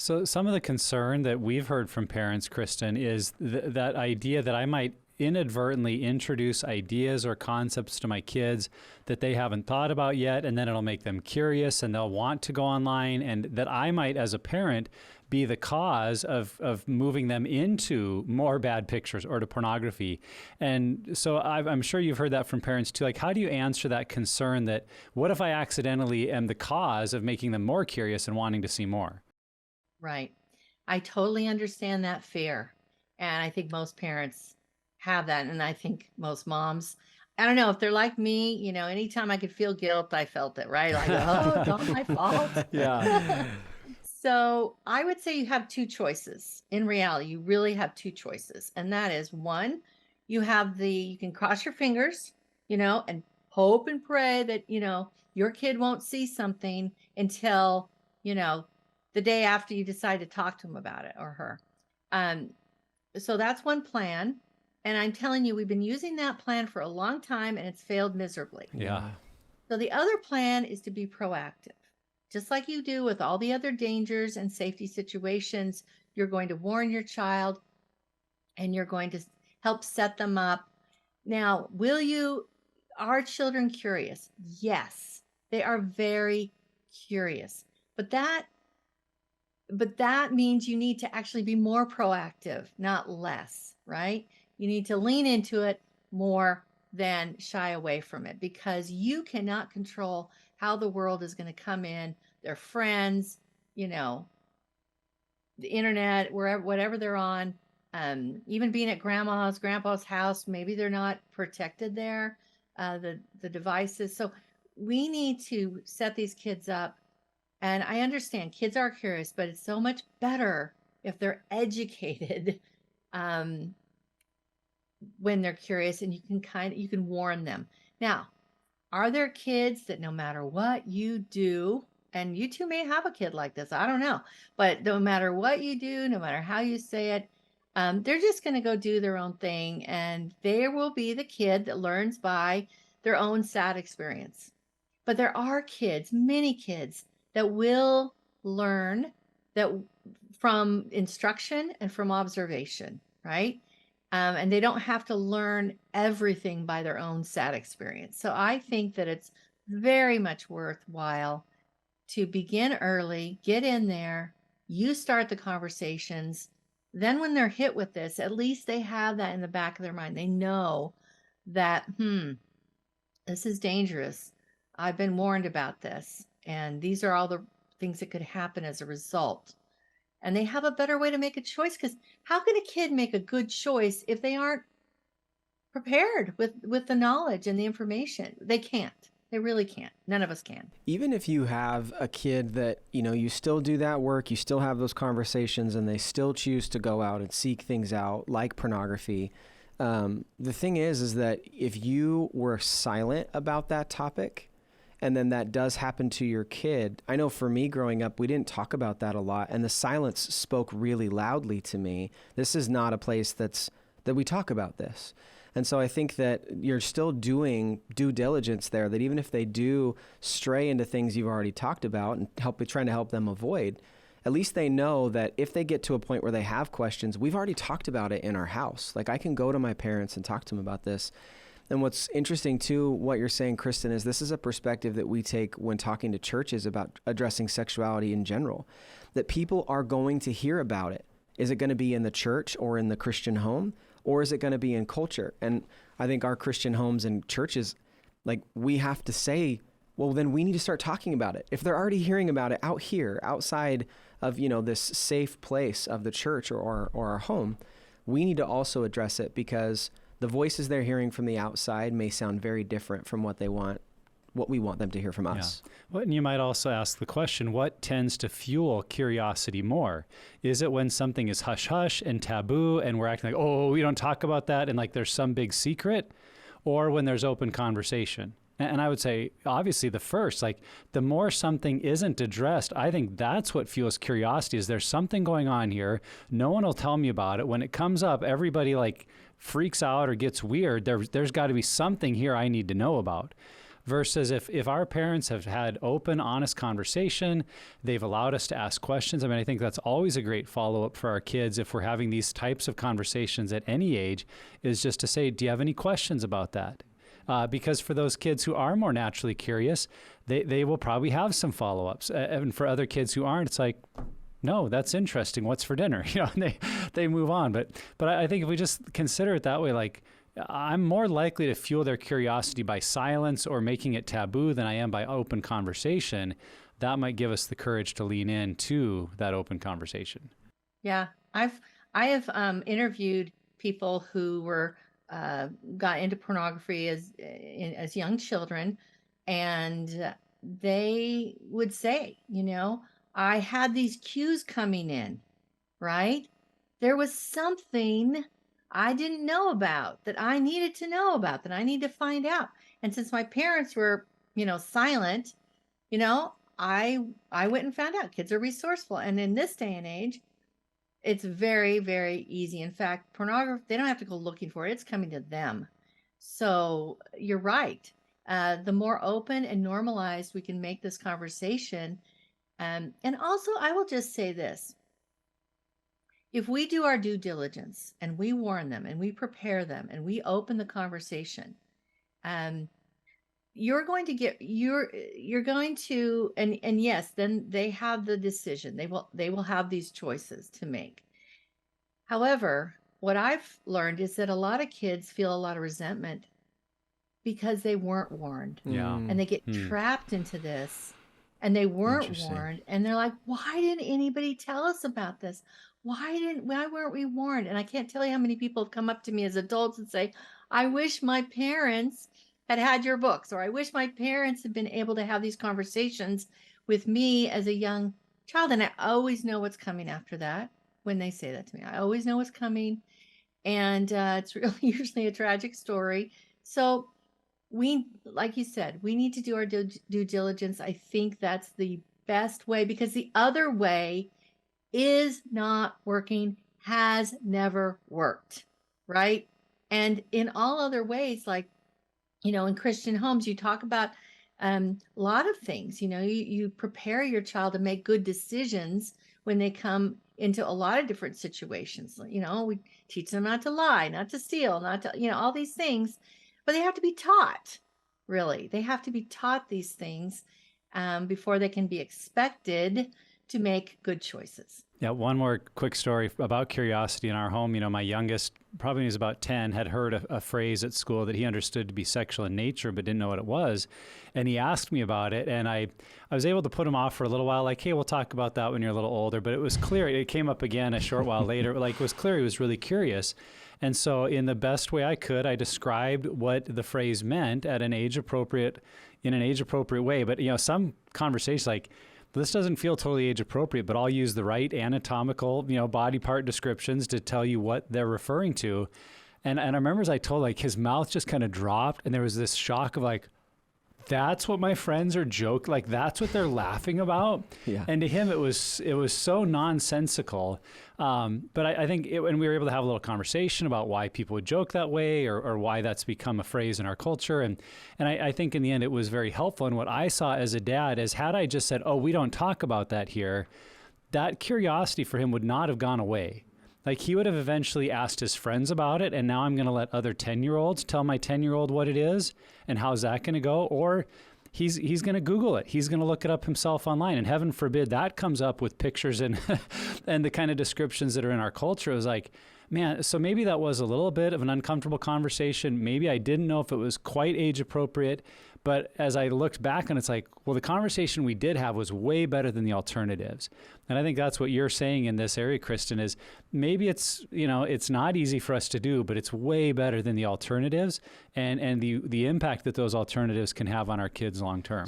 So some of the concern that we've heard from parents, Kristen, is that idea that I might inadvertently introduce ideas or concepts to my kids that they haven't thought about yet, and then it'll make them curious and they'll want to go online, and that I might, as a parent, be the cause of moving them into more bad pictures or to pornography. And so I'm sure you've heard that from parents too. Like, how do you answer that concern that what if I accidentally am the cause of making them more curious and wanting to see more? Right. I totally understand that fear. And I think most parents have that. And I think most moms, I don't know if they're like me, anytime I could feel guilt, I felt it, right? Like, oh, it's all my fault. Yeah. So I would say you have two choices. In reality, you really have two choices. And that is one, you can cross your fingers, and hope and pray that, your kid won't see something until, the day after you decide to talk to him about it or her. Um, so that's one plan. And I'm telling you, we've been using that plan for a long time and it's failed miserably. Yeah. So the other plan is to be proactive. Just like you do with all the other dangers and safety situations, you're going to warn your child and you're going to help set them up. Now, are children curious? Yes, they are very curious. But that means you need to actually be more proactive, not less, right? You need to lean into it more than shy away from it, because you cannot control how the world is going to come in, their friends, the internet, wherever, whatever they're on, even being at grandpa's house, maybe they're not protected there, the devices. So we need to set these kids up. And I understand kids are curious, but it's so much better if they're educated when they're curious, and you can warn them. Now, are there kids that no matter what you do, and you too may have a kid like this, I don't know, but no matter what you do, no matter how you say it, they're just going to go do their own thing, and there will be the kid that learns by their own sad experience. But there are kids, many kids, that will learn that from instruction and from observation, right? And they don't have to learn everything by their own sad experience. So I think that it's very much worthwhile to begin early, get in there, you start the conversations. Then when they're hit with this, at least they have that in the back of their mind. They know that, this is dangerous. I've been warned about this. And these are all the things that could happen as a result. And they have a better way to make a choice, because how can a kid make a good choice if they aren't prepared with the knowledge and the information? They can't. They really can't. None of us can. Even if you have a kid that, you still do that work, you still have those conversations, and they still choose to go out and seek things out like pornography. The thing is that if you were silent about that topic, and then that does happen to your kid. I know for me growing up, we didn't talk about that a lot, and the silence spoke really loudly to me. This is not a place that we talk about this. And so I think that you're still doing due diligence there, that even if they do stray into things you've already talked about and trying to help them avoid, at least they know that if they get to a point where they have questions, we've already talked about it in our house. Like, I can go to my parents and talk to them about this. And what's interesting too, what you're saying, Kristen, is this is a perspective that we take when talking to churches about addressing sexuality in general, that people are going to hear about it. Is it going to be in the church or in the Christian home, or is it going to be in culture? And I think our Christian homes and churches, like, we have to say, well, then we need to start talking about it. If they're already hearing about it out here, outside of, this safe place of the church or our home, we need to also address it, because the voices they're hearing from the outside may sound very different from what we want them to hear from us. Yeah. Well, and you might also ask the question, what tends to fuel curiosity more? Is it when something is hush-hush and taboo and we're acting like, oh, we don't talk about that, and like there's some big secret? Or when there's open conversation? And I would say, obviously, the first, like, the more something isn't addressed, I think that's what fuels curiosity, is there's something going on here. No one will tell me about it. When it comes up, everybody freaks out or gets weird. There's got to be something here I need to know about. Versus if our parents have had open, honest conversation, they've allowed us to ask questions. I mean, I think that's always a great follow-up for our kids if we're having these types of conversations at any age, is just to say, do you have any questions about that? Because for those kids who are more naturally curious, they will probably have some follow-ups. And for other kids who aren't, it's like, no, that's interesting. What's for dinner? And they move on. But I think if we just consider it that way, like, I'm more likely to fuel their curiosity by silence or making it taboo than I am by open conversation. That might give us the courage to lean into that open conversation. Yeah, I have interviewed people who were got into pornography as young children, and they would say, I had these cues coming in, right? There was something I didn't know about that I needed to know about, that I need to find out. And since my parents were, silent, I went and found out. Kids are resourceful. And in this day and age, it's very, very easy. In fact, pornography, they don't have to go looking for it. It's coming to them. So you're right. The more open and normalized we can make this conversation. And also, I will just say this. If we do our due diligence and we warn them and we prepare them and we open the conversation, you're going to, and yes, then they have the decision. They will have these choices to make. However, what I've learned is that a lot of kids feel a lot of resentment because they weren't warned. Yeah. And they get trapped into this and they weren't warned. And they're like, why didn't anybody tell us about this? Why weren't we warned? And I can't tell you how many people have come up to me as adults and say, I wish my parents had your books, or I wish my parents had been able to have these conversations with me as a young child. And I always know what's coming after that when they say that to me. I always know what's coming. And it's really usually a tragic story. So like you said, we need to do our due diligence. I think that's the best way, because the other way is not working, has never worked, right? And in all other ways, like, in Christian homes, you talk about a lot of things. You prepare your child to make good decisions when they come into a lot of different situations. We teach them not to lie, not to steal, not to, all these things, but they have to be taught, really. They have to be taught these things before they can be expected to make good choices. Yeah, one more quick story about curiosity in our home. My youngest, probably when he was about 10, had heard a phrase at school that he understood to be sexual in nature, but didn't know what it was. And he asked me about it, and I was able to put him off for a little while, like, hey, we'll talk about that when you're a little older. But it was clear, it came up again a short while later, it was clear he was really curious. And so in the best way I could, I described what the phrase meant in an age-appropriate way. But, some conversations like, this doesn't feel totally age appropriate, but I'll use the right anatomical, body part descriptions to tell you what they're referring to. And I remember as I told, his mouth just kind of dropped, and there was this shock of that's what my friends are joking, that's what they're laughing about. Yeah. And to him, it was so nonsensical. But I think and we were able to have a little conversation about why people would joke that way, or why that's become a phrase in our culture. And I think in the end, it was very helpful. And what I saw as a dad is, had I just said, oh, we don't talk about that here, that curiosity for him would not have gone away. He would have eventually asked his friends about it, and now I'm going to let other 10-year-olds tell my 10-year-old what it is, and how's that going to go? Or he's going to Google it. He's going to look it up himself online, and heaven forbid that comes up with pictures and and the kind of descriptions that are in our culture. It was like, man, so maybe that was a little bit of an uncomfortable conversation. Maybe I didn't know if it was quite age appropriate. But as I looked back on it, it's like, well, the conversation we did have was way better than the alternatives. And I think that's what you're saying in this area, Kristen, is maybe it's, it's not easy for us to do, but it's way better than the alternatives and the impact that those alternatives can have on our kids long term.